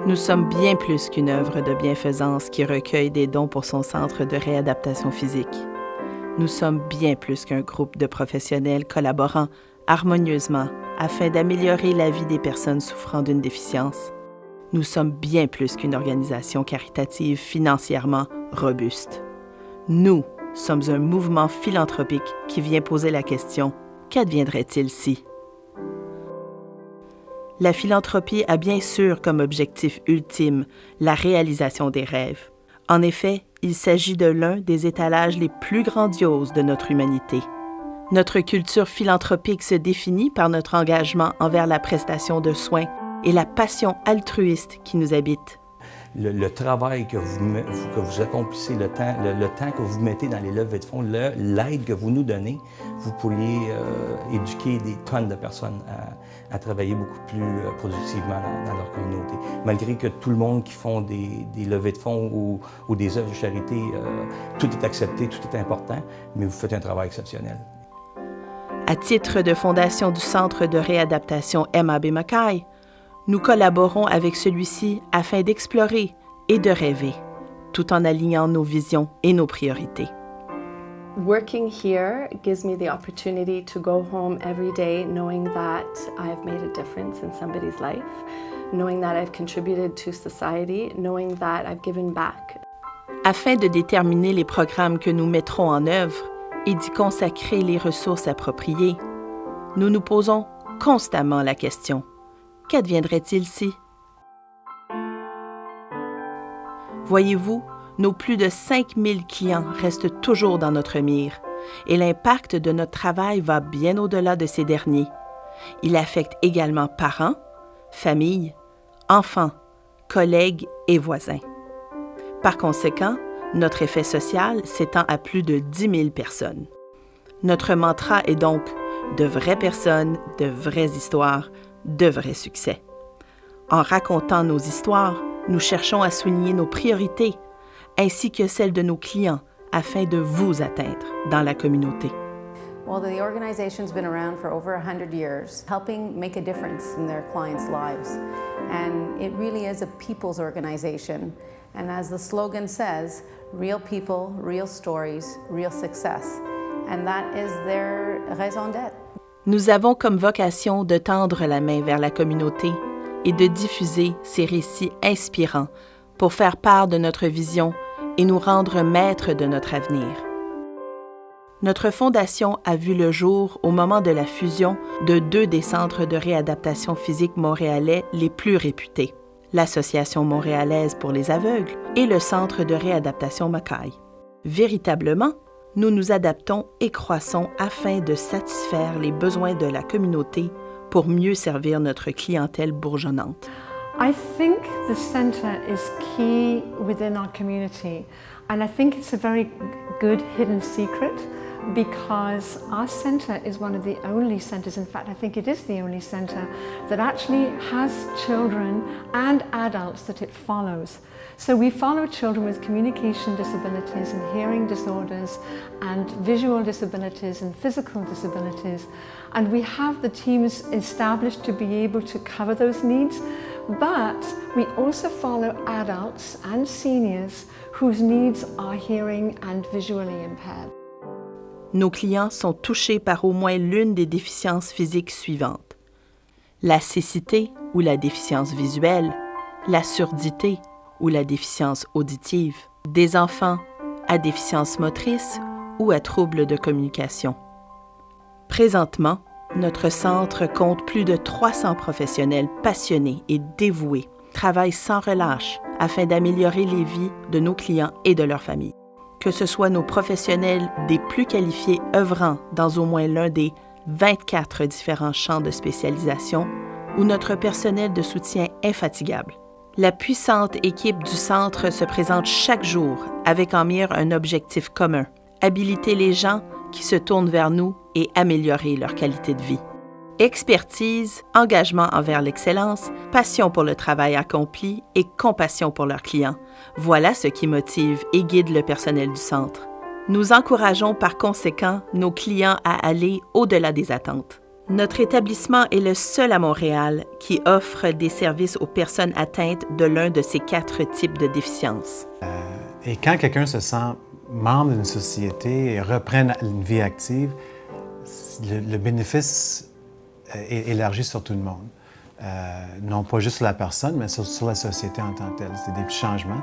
Nous sommes bien plus qu'une œuvre de bienfaisance qui recueille des dons pour son centre de réadaptation physique. Nous sommes bien plus qu'un groupe de professionnels collaborant harmonieusement afin d'améliorer la vie des personnes souffrant d'une déficience. Nous sommes bien plus qu'une organisation caritative financièrement robuste. Nous sommes un mouvement philanthropique qui vient poser la question « Qu'adviendrait-il si ?» La philanthropie a bien sûr comme objectif ultime la réalisation des rêves. En effet, il s'agit de l'un des étalages les plus grandioses de notre humanité. Notre culture philanthropique se définit par notre engagement envers la prestation de soins et la passion altruiste qui nous habite. Le travail que vous accomplissez, le temps que vous mettez dans les levées de fonds, l'aide que vous nous donnez, vous pourriez éduquer des tonnes de personnes à travailler beaucoup plus productivement dans leur communauté. Malgré que tout le monde qui font des levées de fonds ou des œuvres de charité, tout est accepté, tout est important, mais vous faites un travail exceptionnel. À titre de fondation du Centre de réadaptation MAB Mackay, nous collaborons avec celui-ci afin d'explorer et de rêver, tout en alignant nos visions et nos priorités. Working here gives me the opportunity to go home every day knowing that I have made a difference in somebody's life, knowing that I've contributed to society, knowing that I've given back. Afin de déterminer les programmes que nous mettrons en œuvre et d'y consacrer les ressources appropriées, nous nous posons constamment la question: qu'adviendrait-il si? Voyez-vous, nos plus de 5000 clients restent toujours dans notre mire et l'impact de notre travail va bien au-delà de ces derniers. Il affecte également parents, familles, enfants, collègues et voisins. Par conséquent, notre effet social s'étend à plus de 10 000 personnes. Notre mantra est donc de vraies personnes, de vraies histoires, de vrais succès. En racontant nos histoires, nous cherchons à souligner nos priorités ainsi que celles de nos clients afin de vous atteindre dans la communauté. Well, the organization's been around for over 100 years, helping make a difference in their clients' lives. And it really is a people's organization. And as the slogan says, real people, real stories, real success. And that is their raison d'être. Nous avons comme vocation de tendre la main vers la communauté et de diffuser ces récits inspirants pour faire part de notre vision et nous rendre maîtres de notre avenir. Notre fondation a vu le jour au moment de la fusion de 2 des centres de réadaptation physique montréalais les plus réputés, l'Association montréalaise pour les aveugles et le Centre de réadaptation Mackay. Véritablement, nous nous adaptons et croissons afin de satisfaire les besoins de la communauté pour mieux servir notre clientèle bourgeonnante. I think the centre is key within our community, and I think it's a very good hidden secret because our centre is one of the only centres, in fact I think it is the only centre, that actually has children and adults that it follows. So we follow children with communication disabilities and hearing disorders and visual disabilities and physical disabilities, and we have the teams established to be able to cover those needs. But we also follow adults and seniors whose needs are hearing and visually impaired. Nos clients sont touchés par au moins l'une des déficiences physiques suivantes: la cécité ou la déficience visuelle, la surdité ou la déficience auditive, des enfants à déficience motrice ou à troubles de communication. Présentement, notre centre compte plus de 300 professionnels passionnés et dévoués, travaillent sans relâche afin d'améliorer les vies de nos clients et de leurs familles. Que ce soit nos professionnels des plus qualifiés œuvrant dans au moins l'un des 24 différents champs de spécialisation ou notre personnel de soutien infatigable. La puissante équipe du centre se présente chaque jour avec en mire un objectif commun: habiliter les gens qui se tournent vers nous et améliorer leur qualité de vie. Expertise, engagement envers l'excellence, passion pour le travail accompli et compassion pour leurs clients. Voilà ce qui motive et guide le personnel du centre. Nous encourageons par conséquent nos clients à aller au-delà des attentes. Notre établissement est le seul à Montréal qui offre des services aux personnes atteintes de l'un de ces 4 types de déficience. Et quand quelqu'un se sent membre d'une société et reprend une vie active, le bénéfice est élargi sur tout le monde. Non pas juste sur la personne, mais sur la société en tant que telle. C'est des petits changements,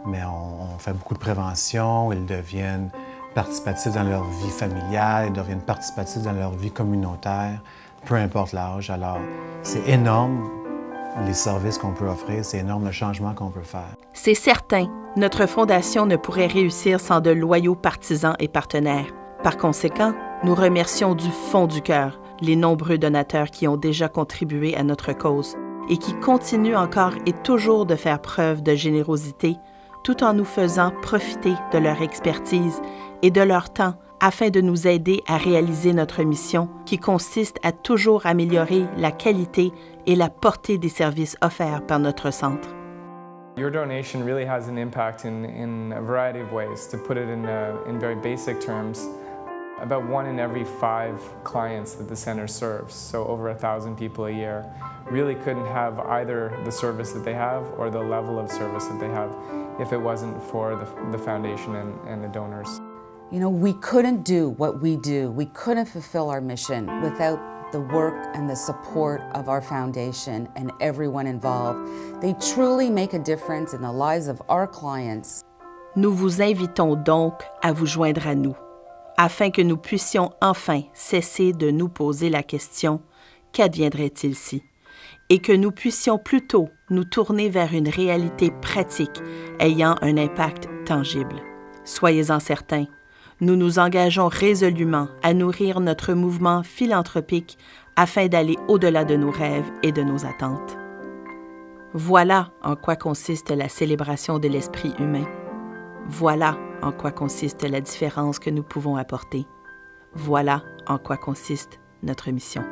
mais on fait beaucoup de prévention, ils deviennent participatifs dans leur vie familiale, ils deviennent participatifs dans leur vie communautaire, peu importe l'âge. Alors, c'est énorme les services qu'on peut offrir, c'est énorme le changement qu'on peut faire. C'est certain, notre fondation ne pourrait réussir sans de loyaux partisans et partenaires. Par conséquent, nous remercions du fond du cœur les nombreux donateurs qui ont déjà contribué à notre cause et qui continuent encore et toujours de faire preuve de générosité tout en nous faisant profiter de leur expertise et de leur temps afin de nous aider à réaliser notre mission qui consiste à toujours améliorer la qualité et la portée des services offerts par notre centre. Your donation really has an impact in a variety of ways. To put it in very basic terms, about 1 in every 5 clients that the center serves, so over 1,000 people a year, really couldn't have either the service that they have or the level of service that they have if it wasn't for the foundation and the donors. You know, we couldn't do what we do, we couldn't fulfill our mission without the work and the support of our foundation and everyone involved. They truly make a difference in the lives of our clients. Nous vous invitons donc à vous joindre à nous, afin que nous puissions enfin cesser de nous poser la question « Qu'adviendrait-il si ?» et que nous puissions plutôt nous tourner vers une réalité pratique ayant un impact tangible. Soyez-en certains, nous nous engageons résolument à nourrir notre mouvement philanthropique afin d'aller au-delà de nos rêves et de nos attentes. Voilà en quoi consiste la célébration de l'esprit humain. Voilà en quoi consiste la différence que nous pouvons apporter. Voilà en quoi consiste notre mission.